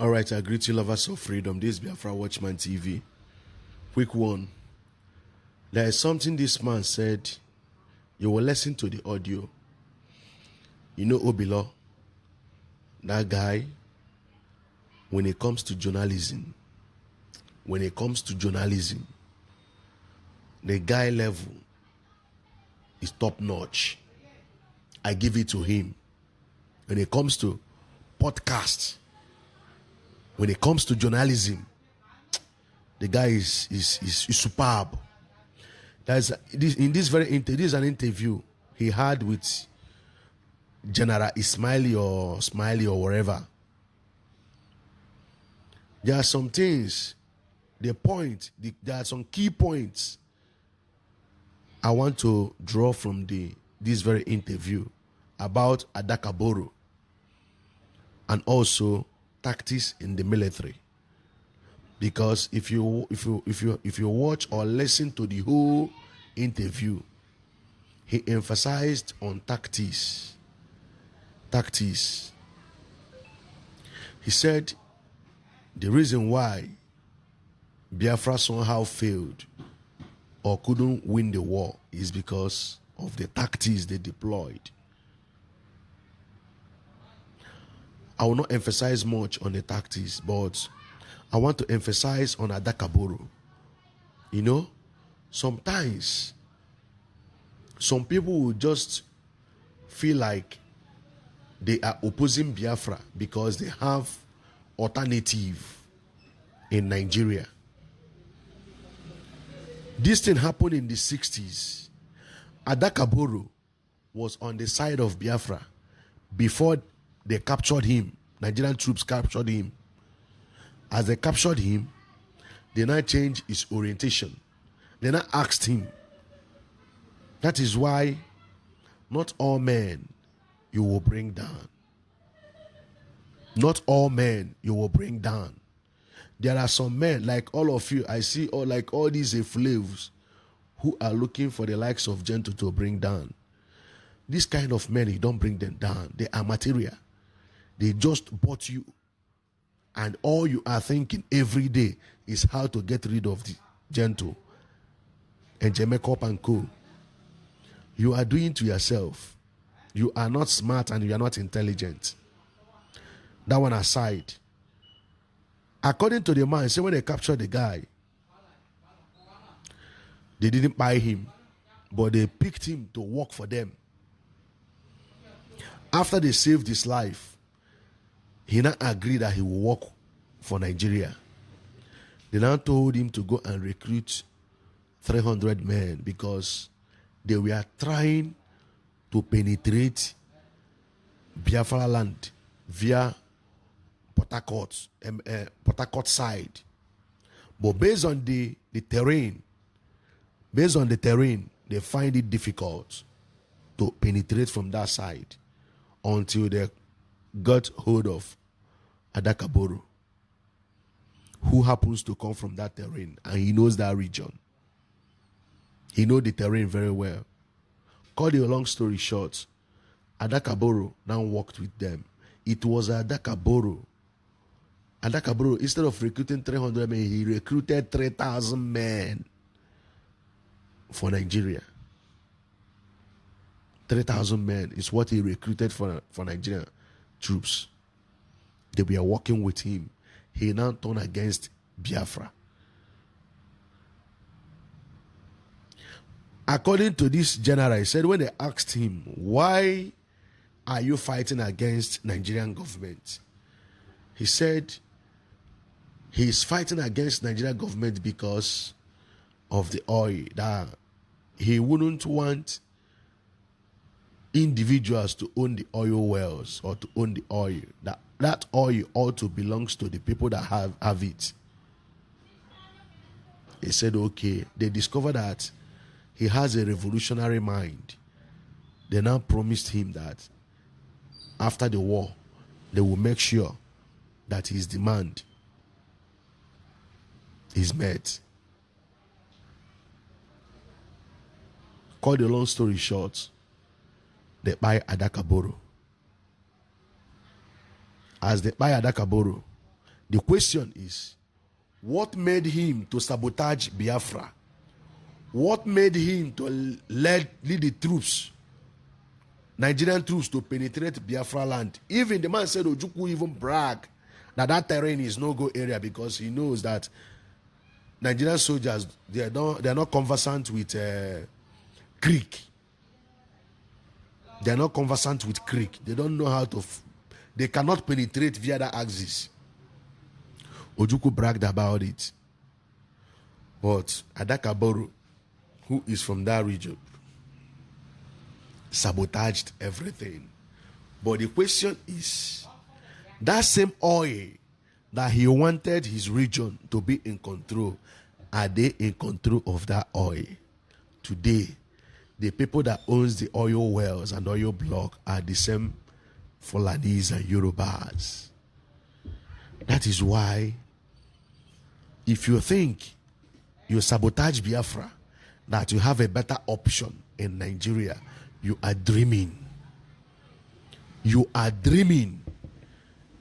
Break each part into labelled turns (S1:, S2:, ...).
S1: All right, I greet you, lovers of freedom. This is Biafra Watchman TV. Quick one. There is something this man said. You will listen to the audio. You know Obilo, that guy, when it comes to journalism, the guy level is top notch. I give it to him. When it comes to podcasts, when it comes to journalism, the guy is superb. This is an interview he had with General Ismaili or wherever. There are some things, there are some key points I want to draw from this very interview about Adaka Boro and also tactics in the military. Because if you watch or listen to the whole interview, he emphasized on tactics. He said the reason why Biafra somehow failed or couldn't win the war is because of the tactics they deployed. I will not emphasize much on the tactics, but I want to emphasize on Adaka Boro. You know, sometimes some people will just feel like they are opposing Biafra because they have alternative in Nigeria. This thing happened in the 60s. Adaka Boro was on the side of Biafra before they captured him. Nigerian troops captured him. As they captured him, they now changed his orientation. They now asked him. That is why not all men you will bring down. Not all men you will bring down. There are some men, like all of you, I see, or like all these slaves who are looking for the likes of Gentle to bring down. This kind of men, you don't bring them down. They are material. They just bought you. And all you are thinking every day is how to get rid of the Gentle and Jamaica and Co. You are doing to yourself. You are not smart and you are not intelligent. That one aside. According to the man, say when they captured the guy, they didn't buy him, but they picked him to work for them. After they saved his life, he now agreed that he will work for Nigeria. They now told him to go and recruit 300 men because they were trying to penetrate Biafra land via Port Harcourt side. But based on the terrain, they find it difficult to penetrate from that side until they got hold of Adaka Boro, who happens to come from that terrain, and he knows that region. He knows the terrain very well. Cut a long story short, Adaka Boro now worked with them. It was Adaka Boro, instead of recruiting 300 men, he recruited 3,000 men for Nigeria. 3,000 men is what he recruited for Nigerian troops. They were working with him. He now turned against Biafra. According to this general, he said when they asked him, why are you fighting against Nigerian government? He said he's fighting against Nigerian government because of the oil. That he wouldn't want individuals to own the oil wells or to own the oil. That oil also belongs to the people that have it. He said, okay. They discovered that he has a revolutionary mind. They now promised him that after the war, they will make sure that his demand is met. Cut the long story short, they buy Adaka Boro. As they buy Adaka Boro, The question is, what made him to sabotage Biafra? What made him to lead the troops, Nigerian troops, to penetrate Biafra land? Even the man said Ojukwu even brag that terrain is no-go area because he knows that Nigerian soldiers, they are not conversant with Creek. They are not conversant with Creek. They don't know how to. They cannot penetrate via that axis. Ojukwu bragged about it. But Adaka Boro, who is from that region, sabotaged everything. But the question is, that same oil that he wanted his region to be in control, are they in control of that oil? Today, the people that owns the oil wells and oil block are the same Fulanis and Yorubas. That is why, if you think you sabotage Biafra, that you have a better option in Nigeria, you are dreaming. You are dreaming.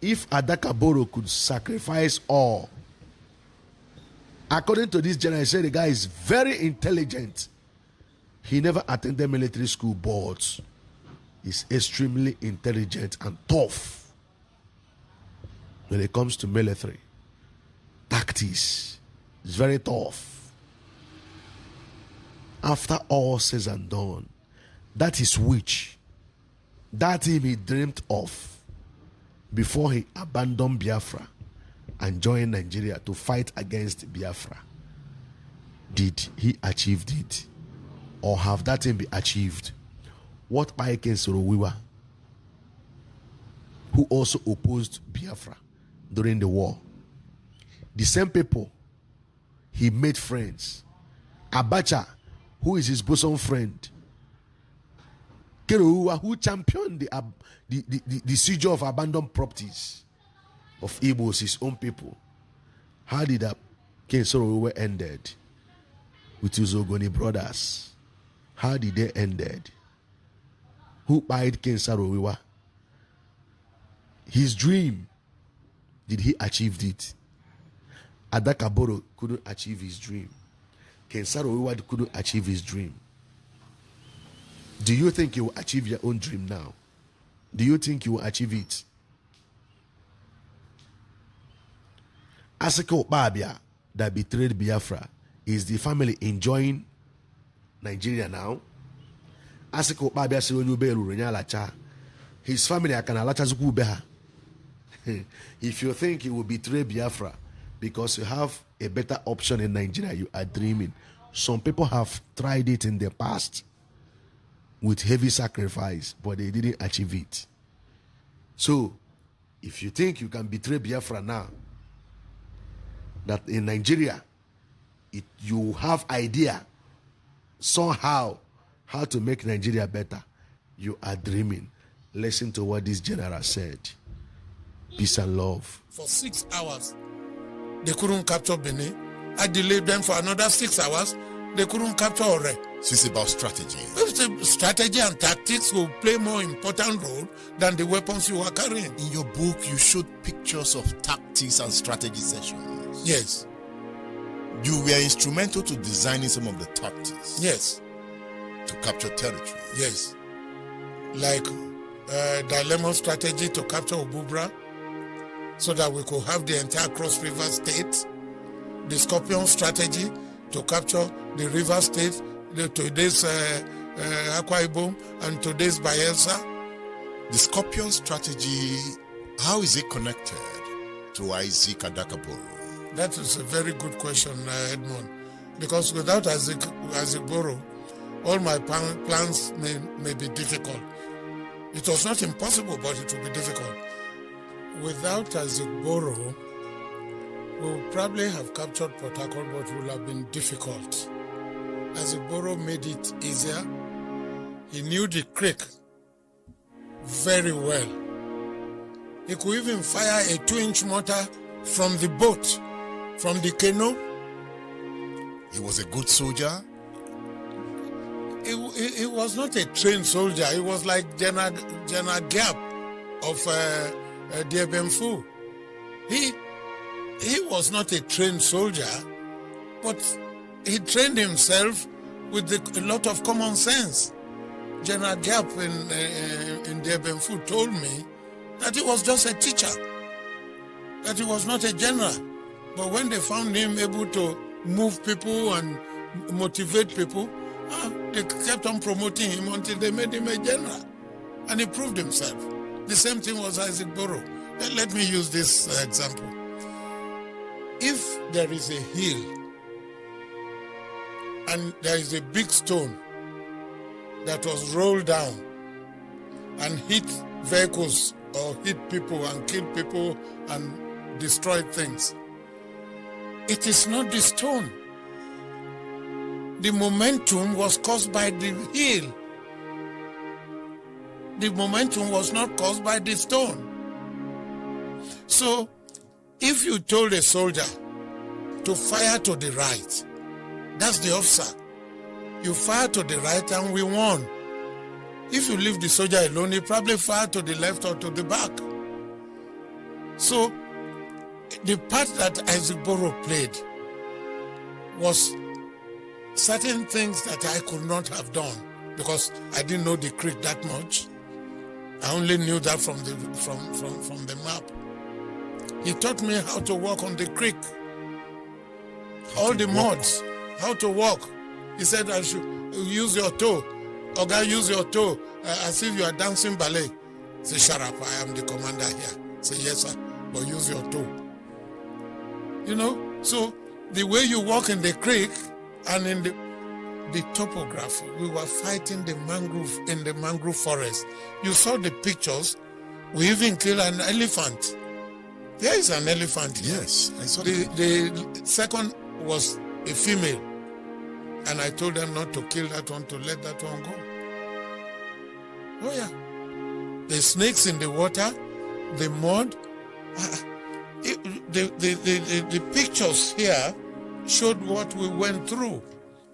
S1: If Adaka Boro could sacrifice all, according to this general, I said the guy is very intelligent. He never attended military school, but he's extremely intelligent and tough when it comes to military tactics. He's very tough. After all says and done, that is which that him he dreamed of before he abandoned Biafra and joined Nigeria to fight against Biafra. Did he achieve it? Or have that thing be achieved? What by Ken Sorowiwa, who also opposed Biafra during the war, the same people he made friends. Abacha, who is his bosom friend, Kerouac, who championed the seizure of abandoned properties of Igbos, his own people. How did that Ken Sorowiwa ended? With his Ogoni brothers. How did they ended? Who buyed Ken Sorowiwa? His dream, did he achieve it? Adaka Boro couldn't achieve his dream. Ken Sorowiwa couldn't achieve his dream. Do you think you will achieve your own dream now? Do you think you will achieve it? Asiko Babia that betrayed Biafra, is the family enjoying Nigeria now? Asiko Babia Sironu Beru Renyalacha. His family Akanalacha Zukubeha. If you think you will betray Biafra because you have a better option in Nigeria, you are dreaming. Some people have tried it in the past with heavy sacrifice, but they didn't achieve it. So, if you think you can betray Biafra now, that in Nigeria, you have idea somehow how to make Nigeria better, you are dreaming. Listen to what this general said. Peace and love.
S2: For 6 hours, they couldn't capture Benin. I delayed them for another 6 hours. They couldn't capture Ore.
S3: So it's about strategy.
S2: Strategy and tactics will play more important role than the weapons you are carrying.
S3: In your book, you showed pictures of tactics and strategy sessions.
S2: Yes.
S3: You were instrumental to designing some of the tactics.
S2: Yes.
S3: To capture territory.
S2: Yes. Like dilemma strategy to capture Obubra, so that we could have the entire Cross River State. The Scorpion strategy to capture the River State, today's Akwa Ibom and today's Bayelsa.
S3: The Scorpion strategy, how is it connected to Isaac Adaka Boro?
S2: That is a very good question, Edmond. Because without Isaac Boro, all my plans may be difficult. It was not impossible, but it will be difficult. Without Isaac Boro, we would probably have captured Port Harcourt, but it would have been difficult. Isaac Boro made it easier. He knew the creek very well. He could even fire a 2-inch mortar from the boat, from the canoe.
S3: He was a good soldier.
S2: He was not a trained soldier. He was like General Gap of Diebenfu. he was not a trained soldier, but he trained himself with a lot of common sense. General Gap in Debenfu told me that he was just a teacher, that he was not a general. But when they found him able to move people and motivate people, they kept on promoting him until they made him a general. And he proved himself. The same thing was Isaac Boro. Let me use this example. If there is a hill and there is a big stone that was rolled down and hit vehicles or hit people and killed people and destroyed things, it is not the stone. The momentum was caused by the hill. The momentum was not caused by the stone. So, if you told a soldier to fire to the right, that's the officer. You fire to the right and we won. If you leave the soldier alone, he probably fire to the left or to the back. So, the part that Isaac Boro played was certain things that I could not have done because I didn't know the creek that much. I only knew that from the map. He taught me how to walk on the creek. All the mods, how to walk. He said I should use your toe. Oga, use your toe as if you are dancing ballet. Say, shut up, I am the commander here. Say, yes, sir, but use your toe. You know, so the way you walk in the creek and in the topography, we were fighting in the mangrove forest. You saw the pictures. We even killed an elephant. There is an elephant here.
S3: Yes, I saw
S2: the second was a female. And I told them not to kill that one, to let that one go. Oh yeah. The snakes in the water, the mud. The pictures here showed what we went through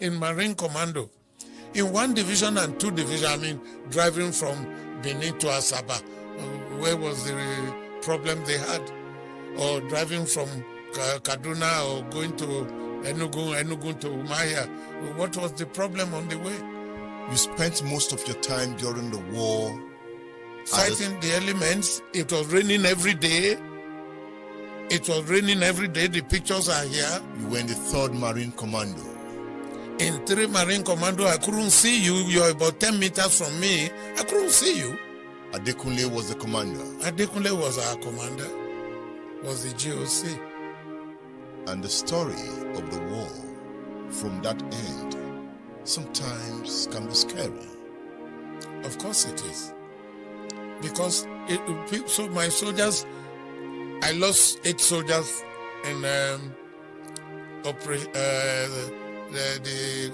S2: in Marine Commando. In 1 division and 2 division, I mean, driving from Benin to Asaba, where was the problem they had? Or driving from Kaduna or going to Enugu to Umaya. What was the problem on the way?
S3: You spent most of your time during the war
S2: fighting the elements. It was raining every day. The pictures are here.
S3: You were in the 3rd Marine Commando.
S2: In 3 Marine Commando, I couldn't see you. You're about 10 meters from me. I couldn't see you.
S3: Adekunle was the commander.
S2: Adekunle was our commander. Was the GOC.
S3: And the story of the war from that end sometimes can be scary.
S2: Of course it is. Because so my soldiers, I lost 8 soldiers in the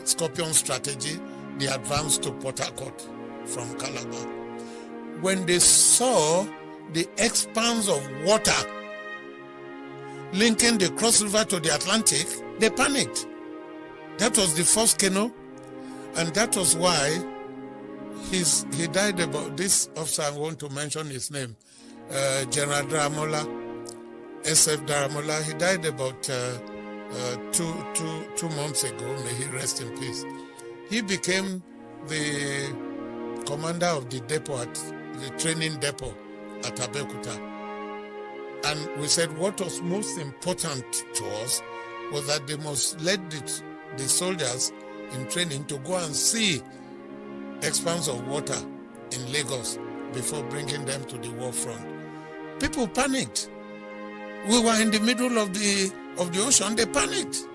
S2: Scorpion strategy, the advance to Port Harcourt from Calabar. When they saw the expanse of water linking the Cross River to the Atlantic, they panicked. That was the first canoe, and that was why he died about, this officer, I want to mention his name, General Daramola, SF Daramola. He died about 2 months ago. May he rest in peace. He became the commander of the depot, at the training depot at Abeokuta. And we said what was most important to us was that they must let the soldiers in training to go and see expanse of water in Lagos before bringing them to the war front. People panicked. We were in the middle of the ocean, they panicked.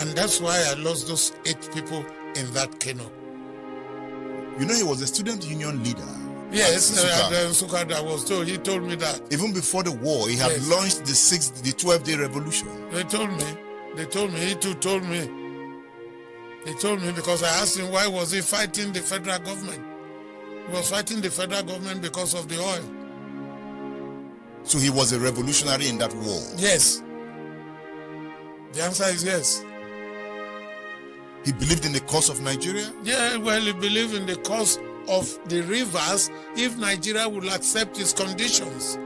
S2: And that's why I lost those 8 people in that canoe.
S3: You know, he was a student union leader.
S2: Yes, Sukada was told. He told me that.
S3: Even before the war, he had launched the 12-day revolution.
S2: They told me. He too told me. He told me because I asked him why was he fighting the federal government. He was fighting the federal government because of the oil.
S3: So he was a revolutionary in that war?
S2: Yes. The answer is yes.
S3: He believed in the cause of Nigeria?
S2: Yeah, well, he believed in the cause of the rivers if Nigeria will accept his conditions.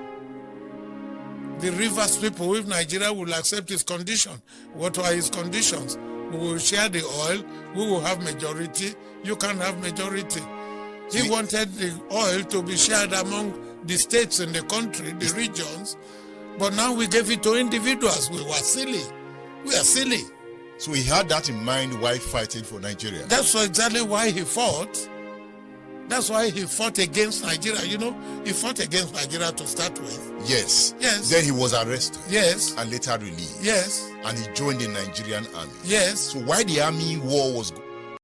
S2: the Rivers people, if Nigeria will accept his condition. What are his conditions? We will share the oil, we will have majority, you can't have majority. He wanted the oil to be shared among the states in the country, the regions, but now we gave it to individuals. We were silly. We are silly.
S3: So he had that in mind while fighting for Nigeria.
S2: That's exactly why he fought. That's why he fought against Nigeria. You know, he fought against Nigeria to start with.
S3: Yes.
S2: Yes.
S3: Then he was arrested.
S2: Yes.
S3: And later released.
S2: Yes.
S3: And he joined the Nigerian army.
S2: Yes.
S3: So why the army war was